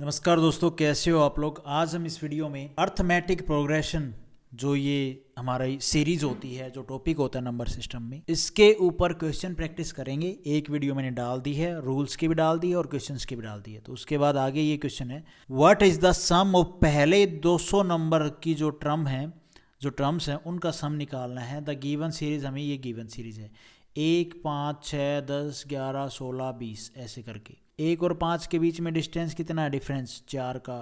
नमस्कार दोस्तों, कैसे हो आप लोग। आज हम इस वीडियो में अर्थमेटिक प्रोग्रेशन जो ये हमारी सीरीज होती है, जो टॉपिक होता है नंबर सिस्टम में, इसके ऊपर क्वेश्चन प्रैक्टिस करेंगे। एक वीडियो मैंने डाल दी है, रूल्स की भी डाल दी है और क्वेश्चंस की भी डाल दी है। तो उसके बाद आगे ये क्वेश्चन है, what is the sum of पहले 200 नंबर की जो टर्म्स हैं उनका सम निकालना है। द गिवन सीरीज, हमें ये गिवन सीरीज है 1, 5, 6, 10, 11, 16, 20 ऐसे करके। 1 और 5 के बीच में डिस्टेंस कितना है, डिफरेंस 4 का।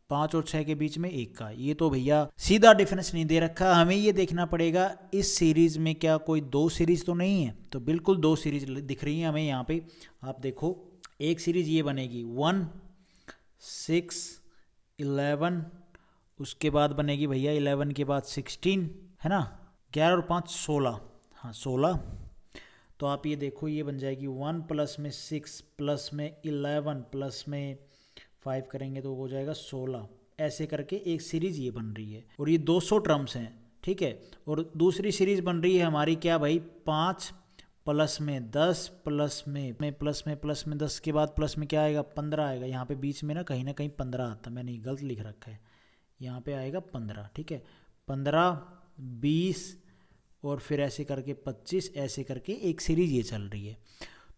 5 और 6 के बीच में 1 का। ये तो भैया सीधा डिफरेंस नहीं दे रखा, हमें ये देखना पड़ेगा इस सीरीज में क्या कोई दो सीरीज तो नहीं है। तो बिल्कुल दो सीरीज दिख रही है हमें यहाँ पे। आप देखो, एक सीरीज ये बनेगी 1, 6, 11, उसके बाद बनेगी भैया 11 के बाद 16, है ना। 11 और 5 16, हाँ 16। तो आप ये देखो, ये बन जाएगी 1 प्लस में 6 प्लस में 11 प्लस में 5 करेंगे तो हो जाएगा 16। ऐसे करके एक सीरीज ये बन रही है और ये 200 टर्म्स हैं, ठीक है। और दूसरी सीरीज बन रही है हमारी क्या भाई, 5 प्लस में 10 प्लस में 10 के बाद प्लस में क्या आएगा, 15 आएगा। यहाँ पे बीच में ना कहीं 15 आता, मैंने गलत लिख रखा है, यहाँ पे आएगा 15, ठीक है। 15, 20 और फिर ऐसे करके 25, ऐसे करके एक सीरीज ये चल रही है।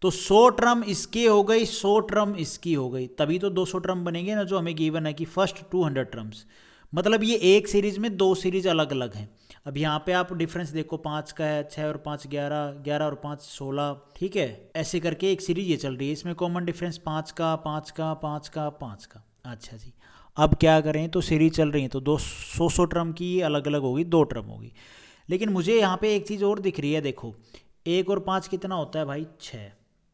तो 100 टर्म इसकी हो गई, 100 टर्म इसकी हो गई, तभी तो 200 टर्म बनेंगे ना, जो हमें गिवन है कि फर्स्ट 200 टर्म्स। मतलब ये एक सीरीज में दो सीरीज अलग अलग हैं। अब यहाँ पे आप डिफरेंस देखो, 5 का है, 6 और 5 11, 11 और 5 16, ठीक है। ऐसे करके एक सीरीज ये चल रही है। इसमें कॉमन डिफरेंस 5 का 5 का 5 का 5 का। अच्छा जी, अब क्या करें, तो सीरीज चल रही है तो 200 टर्म की अलग अलग होगी, 2 टर्म होगी। लेकिन मुझे यहाँ पे एक चीज़ और दिख रही है, देखो 1 और 5 कितना होता है भाई, 6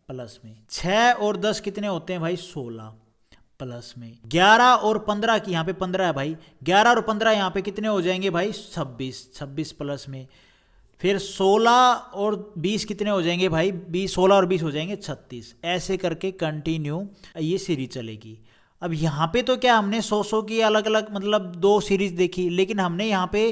प्लस में 6 और 10 कितने होते हैं भाई, 16 प्लस में 11 और 15 की, यहाँ पे 15 है भाई, 11 और 15 यहाँ पे कितने हो जाएंगे भाई, 26 प्लस में फिर 16 और 20 कितने हो जाएंगे भाई, 16 और 20 हो जाएंगे 36। ऐसे करके कंटिन्यू ये सीरीज चलेगी। अब यहाँ पे तो क्या हमने 100 की अलग अलग मतलब दो सीरीज देखी, लेकिन हमने यहाँ पे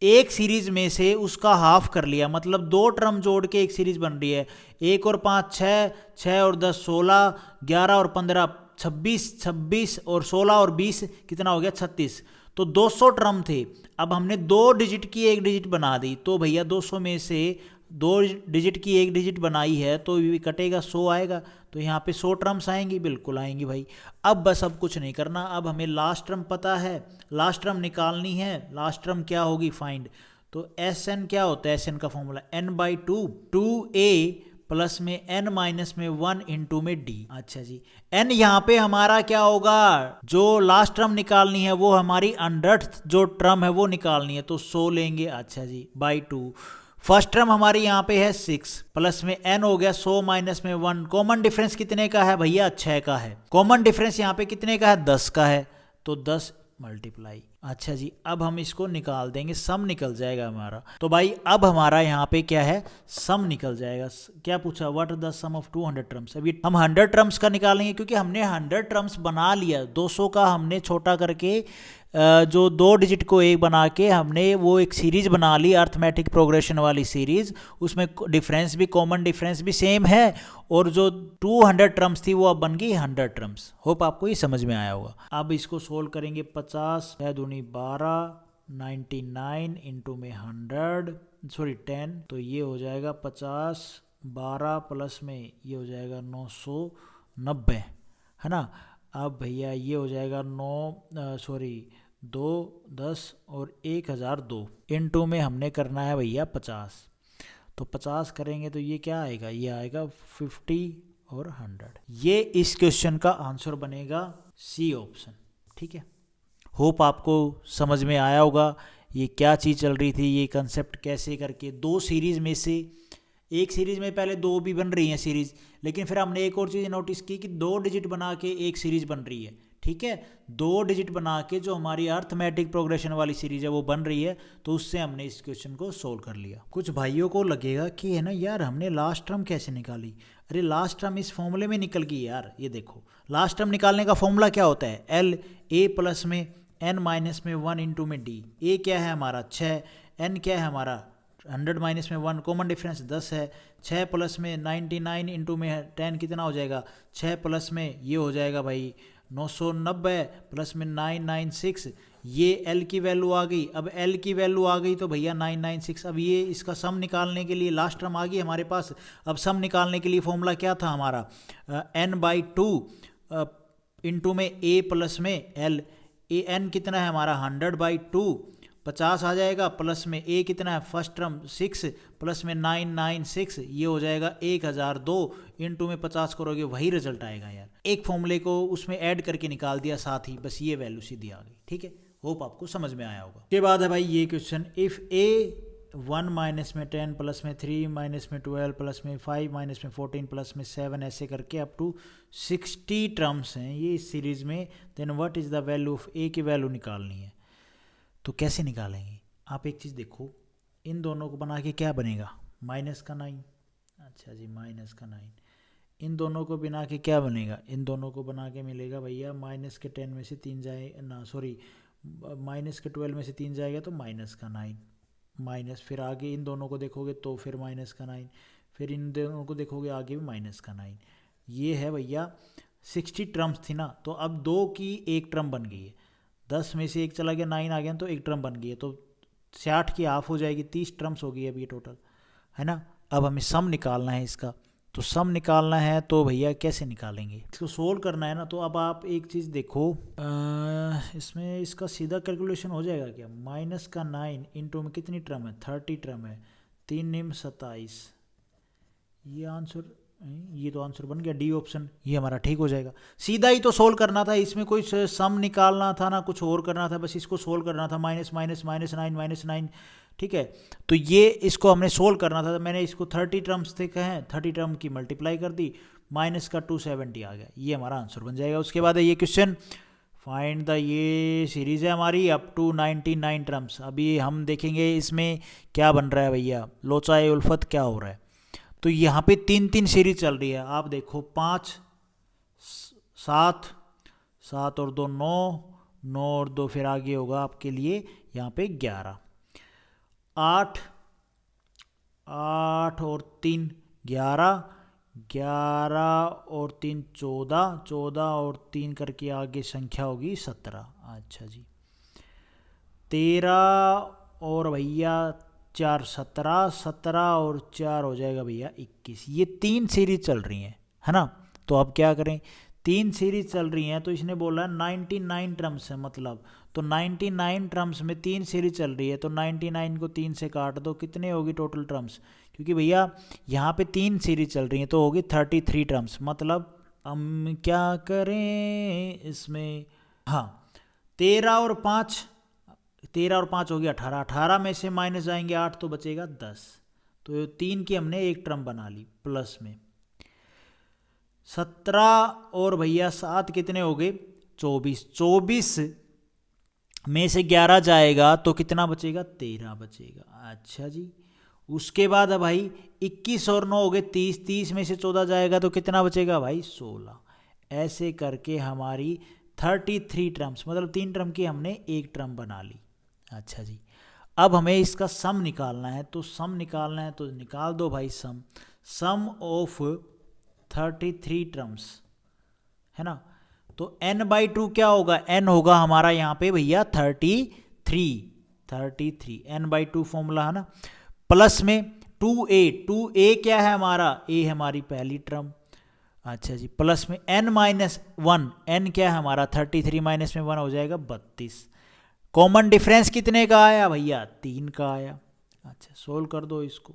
एक सीरीज में से उसका हाफ कर लिया, मतलब 2 टर्म जोड़ के एक सीरीज बन रही है। 1 और 5 6, 6 और 10 16, 11 और 15 26 और 16 और 20 कितना हो गया, 36। तो 200 टर्म थे। अब हमने 2 डिजिट की एक डिजिट बना दी, तो भैया 200 में से 2 डिजिट की एक डिजिट बनाई है तो कटेगा 100 आएगा। तो यहाँ पे 100 टर्म्स आएंगी, बिल्कुल आएंगी भाई। अब बस अब कुछ नहीं करना, अब हमें लास्ट टर्म पता है, लास्ट टर्म निकालनी है। लास्ट टर्म क्या होगी, फाइंड। तो एस एन क्या होता है, एस एन का फॉर्मूला n/2, 2a प्लस में n माइनस में 1 इंटू में d। अच्छा जी, n यहाँ पे हमारा क्या होगा, जो लास्ट टर्म निकालनी है वो हमारी 100th जो टर्म है वो निकालनी है, तो 100 लेंगे। अच्छा जी, बाई 2। फर्स्ट टर्म हमारी यहाँ पे है 6 प्लस में n हो गया 100 माइनस में 1। कॉमन डिफरेंस कितने का है भैया, 6 का है। कॉमन डिफरेंस यहाँ पे कितने का है, 10 का है, तो 10 मल्टीप्लाई। अच्छा जी, अब हम इसको निकाल देंगे, सम निकल जाएगा हमारा। तो भाई अब हमारा यहाँ पे क्या है, सम निकल जाएगा। क्या पूछा, what the sum of 200 terms. अभी हम 100 टर्म्स का निकालेंगे, क्योंकि हमने 100 टर्म्स बना लिया। 200 का हमने छोटा करके जो 2 डिजिट को एक बना के हमने वो एक सीरीज बना ली, अर्थमेटिक प्रोग्रेशन वाली सीरीज। उसमें डिफरेंस भी, कॉमन डिफरेंस भी सेम है, और जो 200 टर्म्स थी वो अब बन गई 100 टर्म्स। होप आपको ये समझ में आया होगा। अब इसको सोल्व करेंगे, 50 6 दूनी 12, 99 इंटू में 10, तो ये हो जाएगा 50, 12 प्लस में ये हो जाएगा 990, है ना। अब भैया ये हो जाएगा 2 10 और 1002 इंटू में हमने करना है भैया 50। तो 50 करेंगे तो ये क्या आएगा, ये आएगा 50 और 100। ये इस क्वेश्चन का आंसर बनेगा सी ऑप्शन, ठीक है। होप आपको समझ में आया होगा ये क्या चीज़ चल रही थी, ये कंसेप्ट कैसे करके 2 सीरीज में से एक सीरीज में पहले 2 भी बन रही हैं सीरीज, लेकिन फिर हमने एक और चीज़ नोटिस की कि 2 डिजिट बना के एक सीरीज बन रही है, ठीक है। 2 डिजिट बना के जो हमारी अर्थमेटिक प्रोग्रेशन वाली सीरीज है वो बन रही है, तो उससे हमने इस क्वेश्चन को सोल्व कर लिया। कुछ भाइयों को लगेगा कि है ना यार, हमने लास्ट टर्म कैसे निकाली। अरे लास्ट टर्म इस फॉर्मूले में निकल गई यार। ये देखो, लास्ट टर्म निकालने का फॉर्मूला क्या होता है, एल ए प्लस में n माइनस में 1 इंटू में d। ए क्या है हमारा 6, n क्या है हमारा 100 माइनस में 1, कॉमन डिफरेंस 10 है। 6 प्लस में 99 इंटू में 10 कितना हो जाएगा, 6 प्लस में ये हो जाएगा भाई 990 प्लस में 996, ये एल की वैल्यू आ गई। अब एल की वैल्यू आ गई तो भैया 996। अब ये इसका सम निकालने के लिए लास्ट टर्म आ गई हमारे पास। अब सम निकालने के लिए फॉर्मूला क्या था हमारा, n/2 इंटू में a प्लस में l। ए एन कितना है हमारा 100/2, 50 आ जाएगा, प्लस में a कितना है फर्स्ट टर्म 6 प्लस में 996, ये हो जाएगा 1002 इंटू में 50 करोगे वही रिजल्ट आएगा यार। एक फॉर्मूले को उसमें ऐड करके निकाल दिया साथ ही, बस ये वैल्यू सीधी आ गई। ठीक है, होप आपको समझ में आया होगा। के बाद है भाई ये क्वेश्चन, इफ a 1 माइनस में 10 प्लस में 3 माइनस में 12 प्लस में 5 माइनस में 14 प्लस में 7 ऐसे करके अप टू 60 टर्म्स हैं ये इस सीरीज में, then what is the value of a की वैल्यू निकालनी है। तो कैसे निकालेंगे आप, एक चीज़ देखो, इन दोनों को बना के क्या बनेगा, माइनस का 9। अच्छा जी, माइनस का 9। इन दोनों को बना के क्या बनेगा, इन दोनों को बना के मिलेगा भैया माइनस के 10 में से 3 जाए ना, सॉरी माइनस के 12 में से 3 जाएगा तो माइनस का 9, माइनस फिर आगे इन दोनों को देखोगे तो फिर माइनस का 9, फिर इन दोनों को देखोगे आगे भी माइनस का 9। ये है भैया 60 टर्म्स थी ना, तो अब 2 की एक टर्म बन गई है, 10 में से एक चला गया 9 आ गया तो एक टर्म बन गई है, तो 60 की हाफ हो जाएगी, 30 टर्म्स हो गई अभी ये टोटल, है ना। अब हमें सम निकालना है इसका, तो सम निकालना है तो भैया कैसे निकालेंगे, इसको सोल्व करना है ना। तो अब आप एक चीज़ देखो, इसमें इसका सीधा कैलकुलेशन हो जाएगा क्या, माइनस का 9 इंटू में कितनी टर्म है 30 टर्म है, 3 निम 27, ये आंसर, ये तो आंसर बन गया डी ऑप्शन, ये हमारा ठीक हो जाएगा। सीधा ही तो सोल्व करना था, इसमें कोई सम निकालना था ना कुछ और करना था, बस इसको सोल्व करना था, माइनस माइनस माइनस 9 माइनस 9। ठीक है, तो ये इसको हमने सोल्व करना था, तो मैंने इसको 30 टर्म्स थे कहें, 30 टर्म की मल्टीप्लाई कर दी, माइनस का 270 आ गया, ये हमारा आंसर बन जाएगा। उसके बाद है ये क्वेश्चन, फाइंड द, ये सीरीज है हमारी अप टू 99 टर्म्स। अभी हम देखेंगे इसमें क्या बन रहा है भैया, लोचाए उल्फत क्या हो रहा है। तो यहाँ पे 3 सीरीज चल रही है, आप देखो 5 7 7 और 2 9 9 और 2 फिर आगे होगा आपके लिए यहाँ पे 11 8 8 और 3 11 11 और 3 14 14 और 3 करके आगे संख्या होगी 17। अच्छा जी, 13 और भैया 4 17 17 और 4 हो जाएगा भैया 21। ये 3 सीरीज चल रही हैं, है ना। तो अब क्या करें, 3 सीरीज चल रही हैं, तो इसने बोला 99 टर्म्स है, मतलब तो 99 टर्म्स में 3 सीरीज चल रही है, तो 99 को 3 से काट दो, कितने होगी टोटल टर्म्स, क्योंकि भैया यहाँ पे 3 सीरीज चल रही हैं तो होगी 33 टर्म्स। मतलब हम क्या करें इसमें, हाँ 13 और 5 हो गया 18, 18 में से माइनस जाएंगे 8 तो बचेगा 10, तो 3 की हमने एक टर्म बना ली प्लस में। 17 और भैया 7 कितने हो गए 24, 24 में से 11 जाएगा तो कितना बचेगा 13 बचेगा। अच्छा जी, उसके बाद है भाई 21 और 9 हो गए 30, 30 में से 14 जाएगा तो कितना बचेगा भाई 16। ऐसे करके हमारी 33 टर्म्स, मतलब 3 टर्म की हमने एक टर्म बना ली। अच्छा जी, अब हमें इसका सम निकालना है, तो सम निकालना है तो निकाल दो भाई सम ऑफ 33 टर्म्स, है ना। तो n/2 क्या होगा, n होगा हमारा यहाँ पे भैया 33 n/2 फॉर्मूला है ना, प्लस में 2a क्या है हमारा, a हमारी पहली टर्म। अच्छा जी, प्लस में n-1, n क्या है हमारा 33 माइनस में 1 हो जाएगा 32। कॉमन डिफरेंस कितने का आया भैया 3 का आया। अच्छा, सोल्व कर दो इसको,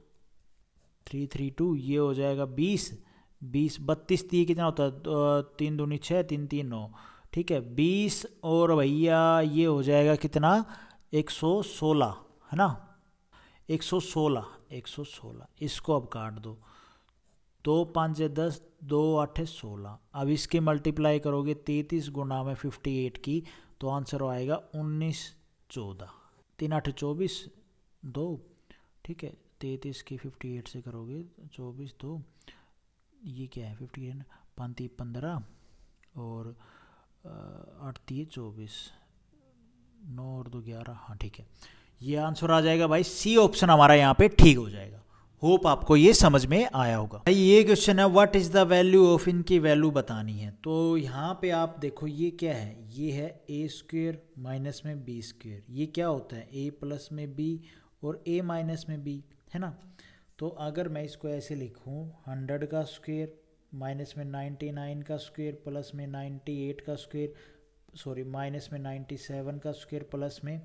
3 3 2, ये हो जाएगा 20 20 32 3 कितना होता है 3 दूनी 6 3 3 9, ठीक है 20 और भैया ये हो जाएगा कितना 116, है ना 116। इसको अब काट दो, 2 5 10 2 8 16। अब इसकी मल्टीप्लाई करोगे 33 गुना में 58 की, तो आंसर आएगा 19 14, 3 8 24 2, ठीक है 33 की 58 से करोगे 24 2, ये क्या है 58 5 3 15 और 8 3 24 9 और 2 11, हाँ ठीक है, ये आंसर आ जाएगा भाई सी ऑप्शन हमारा यहाँ पे ठीक हो जाएगा। होप आपको ये समझ में आया होगा। भाई ये क्वेश्चन है what is the value of, इनकी वैल्यू बतानी है। तो यहाँ पे आप देखो ये क्या है, ये है ए स्क्वेयर माइनस में बी स्क्वेयर। ये क्या होता है, ए प्लस में बी और ए माइनस में बी, है ना। तो अगर मैं इसको ऐसे लिखूँ 100 का स्क्वेयर माइनस में 99 का स्क्वेयर प्लस में 98 का स्क्वेयर, सॉरी माइनस में 97 का स्क्वेयर प्लस में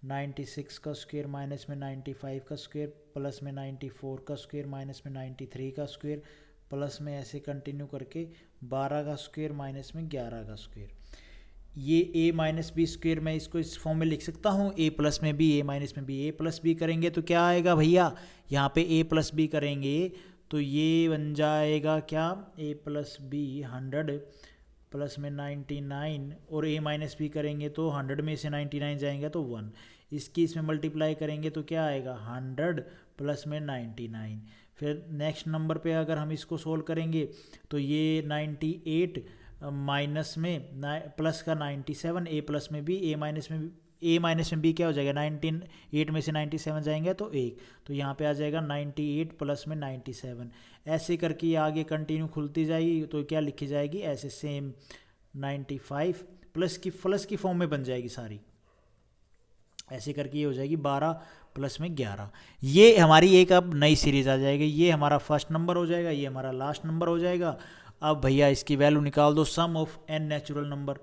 96 का स्क्वेयर माइनस में 95 का स्क्वेयर प्लस में 94 का स्क्वेयर माइनस में 93 का स्क्वेयर प्लस में ऐसे कंटिन्यू करके 12 का स्क्वेयर माइनस में 11 का स्क्वेयर। ये ए माइनस बी स्क्वेयर मैं इसको इस फॉर्म में लिख सकता हूँ, ए प्लस में बी, ए माइनस में बी। ए प्लस बी करेंगे तो क्या आएगा भैया, यहाँ पे ए प्लस बी करेंगे तो ये बन जाएगा क्या, ए प्लस बी 100 प्लस में 99 और ए माइनस बी करेंगे तो 100 में से 99 जाएंगे तो 1। इसकी इसमें मल्टीप्लाई करेंगे तो क्या आएगा 100 प्लस में 99। फिर नेक्स्ट नंबर पे अगर हम इसको सोल्व करेंगे तो ये 98 माइनस में प्लस का 97, ए प्लस में बी, ए माइनस में बी क्या हो जाएगा 8 में से 97 जाएंगे तो 1, तो यहाँ पे आ जाएगा 98 प्लस में 97। ऐसे करके ये आगे कंटिन्यू खुलती जाएगी तो क्या लिखी जाएगी ऐसे सेम 95 प्लस की फॉर्म में बन जाएगी सारी। ऐसे करके ये हो जाएगी 12 प्लस में 11। ये हमारी एक अब नई सीरीज आ जाएगी। ये हमारा फर्स्ट नंबर हो जाएगा, ये हमारा लास्ट नंबर हो जाएगा। अब भैया इसकी वैल्यू निकाल दो, sum of an natural number,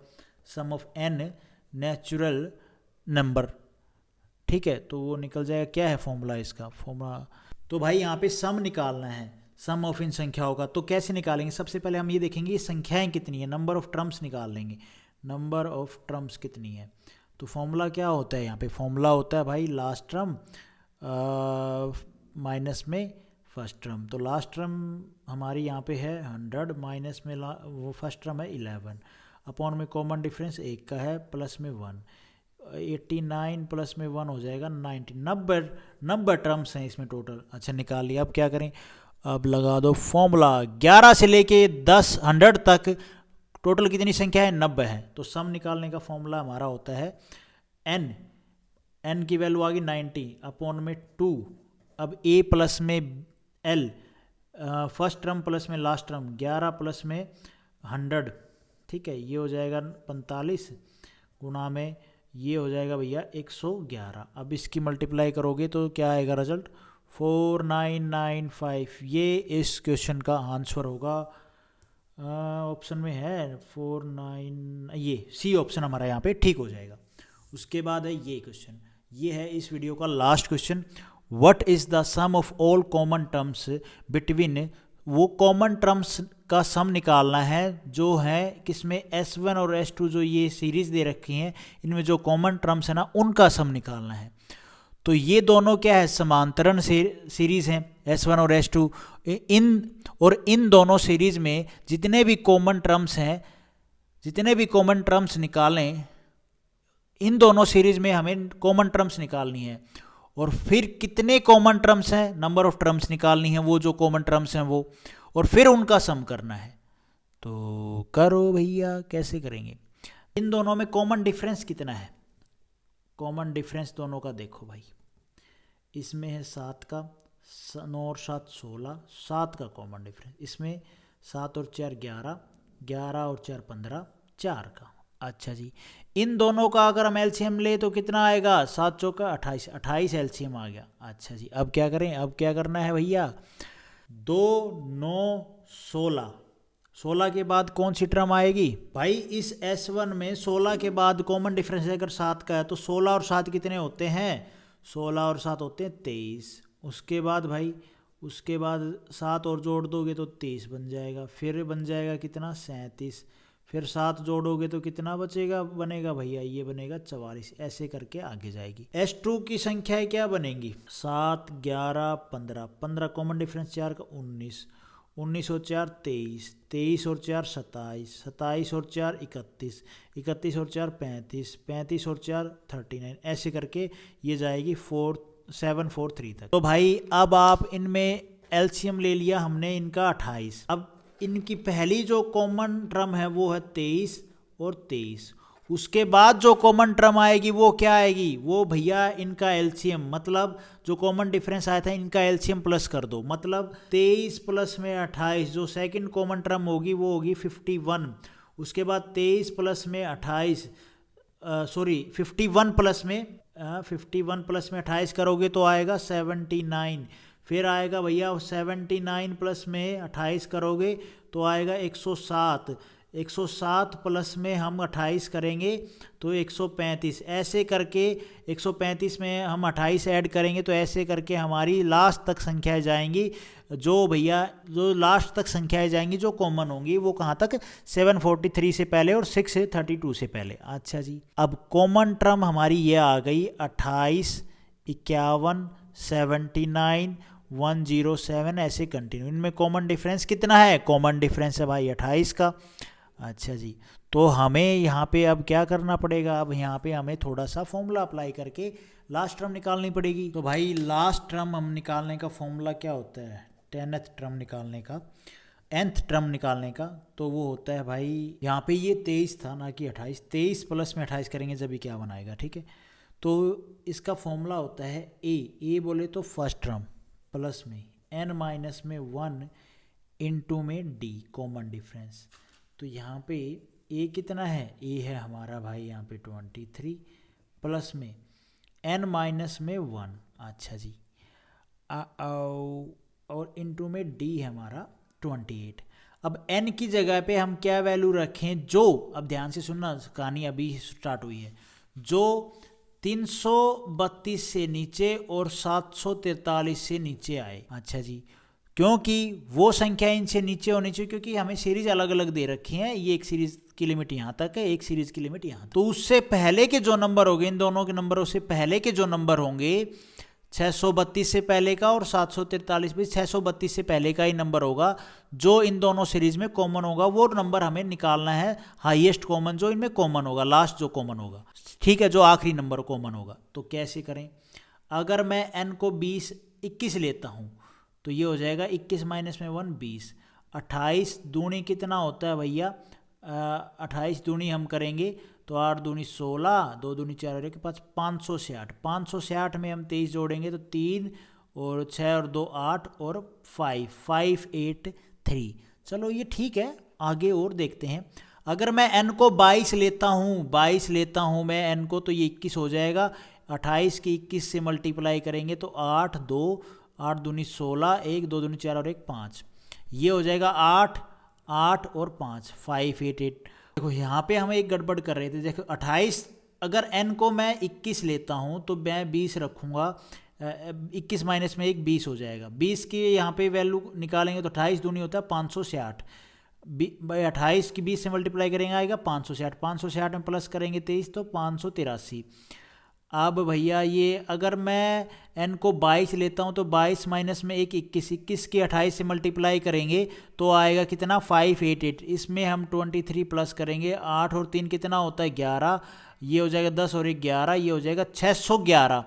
sum of an natural number, ठीक है। तो वो निकल जाएगा, क्या है फॉर्मूला इसका, फॉर्मूला तो भाई यहाँ पे सम निकालना है, सम ऑफ इन संख्याओं का। तो कैसे निकालेंगे, सबसे पहले हम ये देखेंगे ये संख्याएं कितनी है, नंबर ऑफ टर्म्स निकाल लेंगे, नंबर ऑफ टर्म्स कितनी है। तो फॉर्मूला क्या होता है यहाँ पे, फॉर्मूला होता है भाई लास्ट टर्म माइनस में फर्स्ट टर्म। तो लास्ट टर्म हमारी यहाँ पे है 100 माइनस में वो फर्स्ट टर्म है 11 अपॉन में कॉमन डिफरेंस 1 का है प्लस में 1, 89 प्लस में 1 हो जाएगा 90। 90 टर्म्स हैं इसमें टोटल। अच्छा निकाल लिया। अब क्या करें, अब लगा दो फॉर्मूला। 11 से लेके 100 तक टोटल कितनी संख्या है, 90 है। तो सम निकालने का फॉर्मूला हमारा होता है n की वैल्यू आ गई 90 अपॉन में 2। अब a प्लस में l, फर्स्ट टर्म प्लस में लास्ट टर्म 11 प्लस में 100, ठीक है। ये हो जाएगा 45 गुना में ये हो जाएगा भैया 111। अब इसकी मल्टीप्लाई करोगे तो क्या आएगा रिजल्ट 4995। ये इस क्वेश्चन का आंसर होगा। ऑप्शन में है 49, ये सी ऑप्शन हमारा यहाँ पे ठीक हो जाएगा। उसके बाद है ये क्वेश्चन, ये है इस वीडियो का last question. What is the sum of all common terms between, वो कॉमन टर्म्स का सम निकालना है जो है किसमें, S1 और S2 जो ये सीरीज दे रखी हैं इनमें जो कॉमन टर्म्स है ना उनका सम निकालना है। तो ये दोनों क्या है, समांतरण सीरीज हैं S1 और S2। इन दोनों सीरीज में जितने भी कॉमन टर्म्स हैं, जितने भी कॉमन टर्म्स निकालें, इन दोनों सीरीज में हमें कॉमन टर्म्स निकालनी है। और फिर कितने कॉमन टर्म्स हैं, नंबर ऑफ टर्म्स निकालनी है, वो जो कॉमन टर्म्स हैं वो, और फिर उनका सम करना है। तो करो भैया, कैसे करेंगे। इन दोनों में कॉमन डिफरेंस कितना है, कॉमन डिफरेंस दोनों का देखो भाई, इसमें है 7 का, 9 और 7 16, 7 का कॉमन डिफरेंस। इसमें 7 और 4 11, 11 और 4 15, 4 का। अच्छा जी, इन दोनों का अगर हम एलसीएम ले तो कितना आएगा, 7 चौका 28, 28 एलसीएम आ गया। अच्छा जी, अब क्या करें, अब क्या करना है भैया, 2 9 16, 16 के बाद कौन सी टर्म आएगी भाई, इस S1 में 16 के बाद कॉमन डिफरेंस अगर 7 का है तो 16 और 7 कितने होते हैं, 16 और 7 होते हैं 23। उसके बाद भाई, उसके बाद 7 और जोड़ दोगे तो 23 बन जाएगा, फिर बन जाएगा कितना 37, फिर 7 जोड़ोगे तो कितना बनेगा भैया, ये बनेगा 44। ऐसे करके आगे जाएगी। S2 की संख्याएं क्या बनेंगी, 7 11 15, 15 कॉमन डिफरेंस 4 का 19, 19 और 4 23, 23 और 4 27, 27 और 4 31, 31 और 4 35, 35 और 4 39। ऐसे करके ये जाएगी 4743 तक। तो भाई अब आप इनमें एलसीएम ले लिया हमने इनका 28। अब इनकी पहली जो कॉमन टर्म है वो है 23 और 23, उसके बाद जो कॉमन टर्म आएगी वो क्या आएगी, वो भैया इनका एलसीएम, मतलब जो कॉमन डिफरेंस आया था इनका एलसीएम प्लस कर दो, मतलब 23 प्लस में 28, जो सेकंड कॉमन टर्म होगी वो होगी 51। उसके बाद 23 प्लस में 28, सॉरी 51 प्लस में 28 करोगे तो आएगा 79। फिर आएगा भैया 79 प्लस में 28 करोगे तो आएगा 107। 107 प्लस में हम 28 करेंगे तो 135। ऐसे करके 135 में हम 28 ऐड करेंगे तो ऐसे करके हमारी लास्ट तक संख्याएं जाएंगी, जो भैया जो लास्ट तक संख्याएं जाएंगी जो कॉमन होंगी वो कहाँ तक, 743 से पहले और 632 से पहले। अच्छा जी, अब कॉमन टर्म हमारी ये आ गई 28, 51, 79, 107, ऐसे कंटिन्यू। इनमें कॉमन डिफरेंस कितना है, कॉमन डिफरेंस है भाई 28 का। अच्छा जी, तो हमें यहाँ पे अब क्या करना पड़ेगा, अब यहाँ पे हमें थोड़ा सा फॉर्मूला अप्लाई करके लास्ट टर्म निकालनी पड़ेगी। तो भाई लास्ट टर्म हम निकालने का फॉर्मूला क्या होता है, 10th टर्म निकालने का, nth टर्म निकालने का, तो वो होता है भाई, यहाँ पे ये 23 था ना कि 28, 23 प्लस में 28 करेंगे जब ये क्या बनाएगा, ठीक है। तो इसका फॉर्मूला होता है ए बोले तो फर्स्ट टर्म प्लस में n माइनस में 1 इंटू में डी कॉमन डिफरेंस। तो यहाँ पे a कितना है, a है हमारा भाई यहाँ पे 23 प्लस में n माइनस में 1। अच्छा जी, और इंटू में d है हमारा 28। अब n की जगह पे हम क्या वैल्यू रखें, जो, अब ध्यान से सुनना, कहानी अभी स्टार्ट हुई है, जो 332 से नीचे और 743 से नीचे आए। अच्छा जी, क्योंकि वो संख्या इनसे नीचे होनी चाहिए, क्योंकि हमें सीरीज अलग अलग दे रखी है, ये एक सीरीज की लिमिट यहाँ तक है, एक सीरीज की लिमिट यहाँ, तो उससे पहले के जो नंबर होंगे, इन दोनों के नंबरों से पहले के जो नंबर होंगे, 632 से पहले का और 743 भी 632 से पहले का ही नंबर होगा, जो इन दोनों सीरीज में कॉमन होगा वो नंबर हमें निकालना है, हाईएस्ट कॉमन जो इनमें कॉमन होगा, लास्ट जो कॉमन होगा, ठीक है, जो आखिरी नंबर कॉमन होगा। तो कैसे करें, अगर मैं n को 21 लेता हूँ तो ये हो जाएगा 21 माइनस में 1 20। 28 दूनी कितना होता है भैया, 28 दूनी हम करेंगे तो 8 दूनी 16, 2 दूनी 4 और 1 के पास 560। 560 में हम 23 जोड़ेंगे तो 3 और 6 और 2 8 और 583। चलो ये ठीक है, आगे और देखते हैं। अगर मैं n को 22 लेता हूँ मैं n को, तो ये 21 हो जाएगा। 28 की 21 से मल्टीप्लाई करेंगे तो 8 दूनी 16, 1 2 दूनी 4 और 1 5, ये हो जाएगा 8 8 और 5 588। देखो यहाँ पे हम एक गड़बड़ कर रहे थे, देखो 28, अगर n को मैं 21 लेता हूँ तो मैं 20 रखूँगा, 21 माइनस में 1 20 हो जाएगा। 20 की यहाँ पे वैल्यू निकालेंगे तो 28 दूनी होता है 560, 28 की 20 से मल्टीप्लाई करेंगे आएगा 560, 560 में प्लस करेंगे 23 तो 583। अब भैया ये अगर मैं n को 22 लेता हूँ तो 22 माइनस में 1 21, 21 की 28 से मल्टीप्लाई करेंगे तो आएगा कितना 588। इसमें हम 23 प्लस करेंगे, 8 और 3 कितना होता है 11, ये हो जाएगा 10 और 1 11, ये हो जाएगा 611।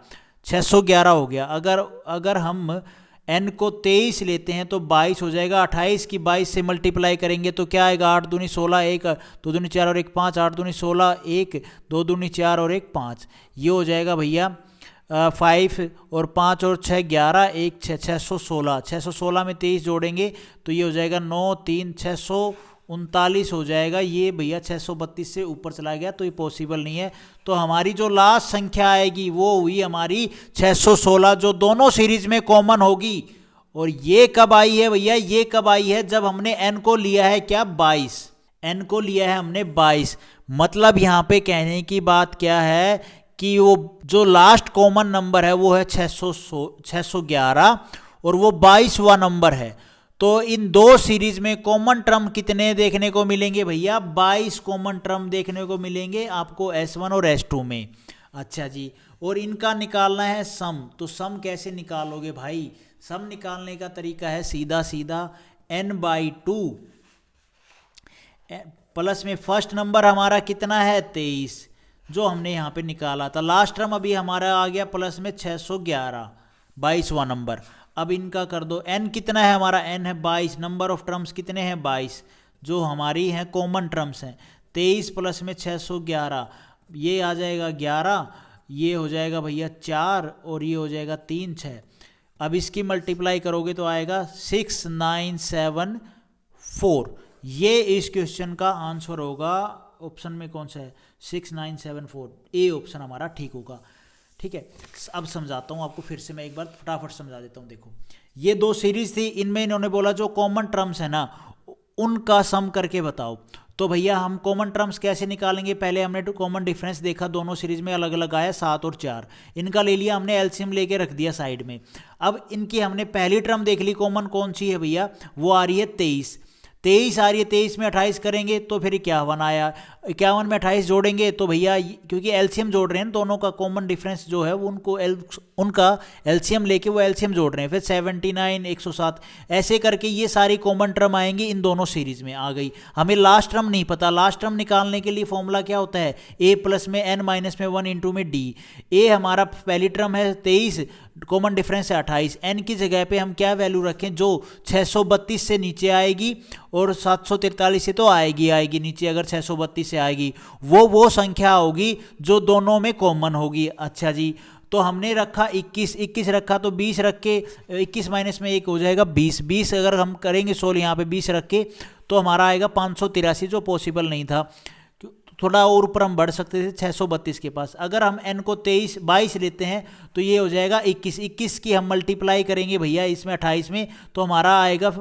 611 हो गया। अगर हम n को 23 लेते हैं तो 22 हो जाएगा, 28 की 22 से मल्टीप्लाई करेंगे तो क्या आएगा 8 दूनी 16, 1 2 दूनी 4 और 1 5, 8 दूनी 16, 1 2 दूनी 4 और 1 5, ये हो जाएगा भैया 5 और 5 और 6 11, 1 6 616। 616 में 23 जोड़ेंगे तो ये हो जाएगा 9 3 639 हो जाएगा। ये भैया 632 से ऊपर चला गया तो ये पॉसिबल नहीं है। तो हमारी जो लास्ट संख्या आएगी वो हुई हमारी 616, जो दोनों सीरीज में कॉमन होगी। और ये कब आई है भैया, ये कब आई है, जब हमने n को लिया है क्या 22, n को लिया है हमने 22। मतलब यहाँ पे कहने की बात क्या है कि वो जो लास्ट कॉमन नंबर है वो है 611 और वो 22वां नंबर है। तो इन दो सीरीज में कॉमन टर्म कितने देखने को मिलेंगे भैया, 22 कॉमन टर्म देखने को मिलेंगे आपको S1 और S2 में। अच्छा जी, और इनका निकालना है सम। तो सम कैसे निकालोगे भाई, सम निकालने का तरीका है सीधा सीधा n/2 प्लस में फर्स्ट नंबर हमारा कितना है 23, जो हमने यहाँ पे निकाला था। लास्ट टर्म अभी हमारा आ गया प्लस में 611, 22वां नंबर। अब इनका कर दो, n कितना है हमारा, n है 22, नंबर ऑफ टर्म्स कितने हैं 22, जो हमारी हैं कॉमन टर्म्स हैं। 23 प्लस में 611, ये आ जाएगा 11, ये हो जाएगा भैया 4 और ये हो जाएगा 3 6। अब इसकी मल्टीप्लाई करोगे तो आएगा 6974। ये इस क्वेश्चन का आंसर होगा। ऑप्शन में कौन सा है? 6974, ए ऑप्शन हमारा ठीक होगा। ठीक है, अब समझाता हूँ आपको फिर से, मैं एक बार फटाफट समझा देता हूँ। देखो ये दो सीरीज थी, इनमें इन्होंने बोला जो कॉमन टर्म्स है ना उनका सम करके बताओ। तो भैया हम कॉमन टर्म्स कैसे निकालेंगे? पहले हमने कॉमन डिफरेंस देखा, दोनों सीरीज में अलग अलग आया 7 और 4, इनका ले लिया हमने, एलसीएम लेके रख दिया साइड में। अब इनकी हमने पहली टर्म देख ली, कॉमन कौन सी है भैया? वो आ रही है 23 आ रही है। 23 में 28 करेंगे तो फिर 51 आया, 51 में 28 जोड़ेंगे तो भैया, क्योंकि एलसीएम जोड़ रहे हैं दोनों का, कॉमन डिफरेंस जो है वो उनका एलसीएम लेके वो एलसीएम जोड़ रहे हैं, फिर 79 107 ऐसे करके ये सारी कॉमन टर्म आएंगी इन दोनों सीरीज में आ गई। हमें लास्ट टर्म नहीं पता, लास्ट टर्म निकालने के लिए फॉर्मूला क्या होता है? a प्लस में n माइनस में 1 इंटू में d। a हमारा पहली टर्म है 23, कॉमन डिफरेंस है 28, n की जगह पे हम क्या वैल्यू रखें? जो 632 से नीचे आएगी और 743 से तो आएगी नीचे, अगर 632 से आएगी वो संख्या होगी जो दोनों में कॉमन होगी। अच्छा जी, तो हमने रखा 21 रखा, तो 20 रख के 21 माइनस में 1 हो जाएगा 20 अगर हम करेंगे सोल्व यहाँ पे 20 रख के तो हमारा आएगा 583, जो पॉसिबल नहीं था। थोड़ा और ऊपर हम बढ़ सकते थे 632 के पास। अगर हम n को 22 लेते हैं तो ये हो जाएगा 21 की हम मल्टीप्लाई करेंगे भैया इसमें 28 में, तो हमारा आएगा,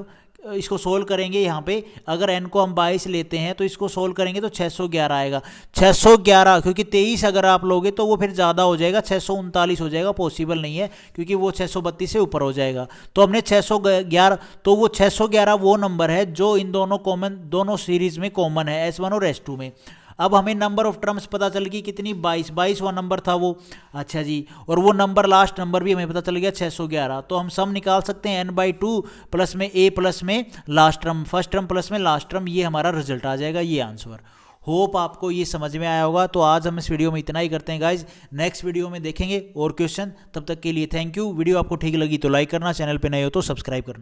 इसको सोल्व करेंगे यहाँ पे, अगर n को हम 22 लेते हैं तो इसको सोल्व करेंगे तो 611 आएगा। 611, क्योंकि 23 अगर आप लोगे तो वो फिर ज़्यादा हो जाएगा, 639 हो जाएगा, पॉसिबल नहीं है क्योंकि वो 632 से ऊपर हो जाएगा। तो हमने 611, तो वो 611 वो नंबर है जो इन दोनों सीरीज में कॉमन है, S1 और S2 में। अब हमें नंबर ऑफ टर्म्स पता चल गई कितनी? 22वां नंबर था वो। अच्छा जी, और वो नंबर लास्ट नंबर भी हमें पता चल गया 611। तो हम सम निकाल सकते हैं n/2 प्लस में a प्लस में last term, first term plus में लास्ट टर्म, ये हमारा रिजल्ट आ जाएगा, ये आंसर। होप आपको ये समझ में आया होगा। तो आज हम इस वीडियो में इतना ही करते हैं गाइज, नेक्स्ट वीडियो में देखेंगे और क्वेश्चन। तब तक के लिए थैंक यू। वीडियो आपको ठीक लगी तो लाइक करना, चैनल पे नए हो तो सब्सक्राइब करना।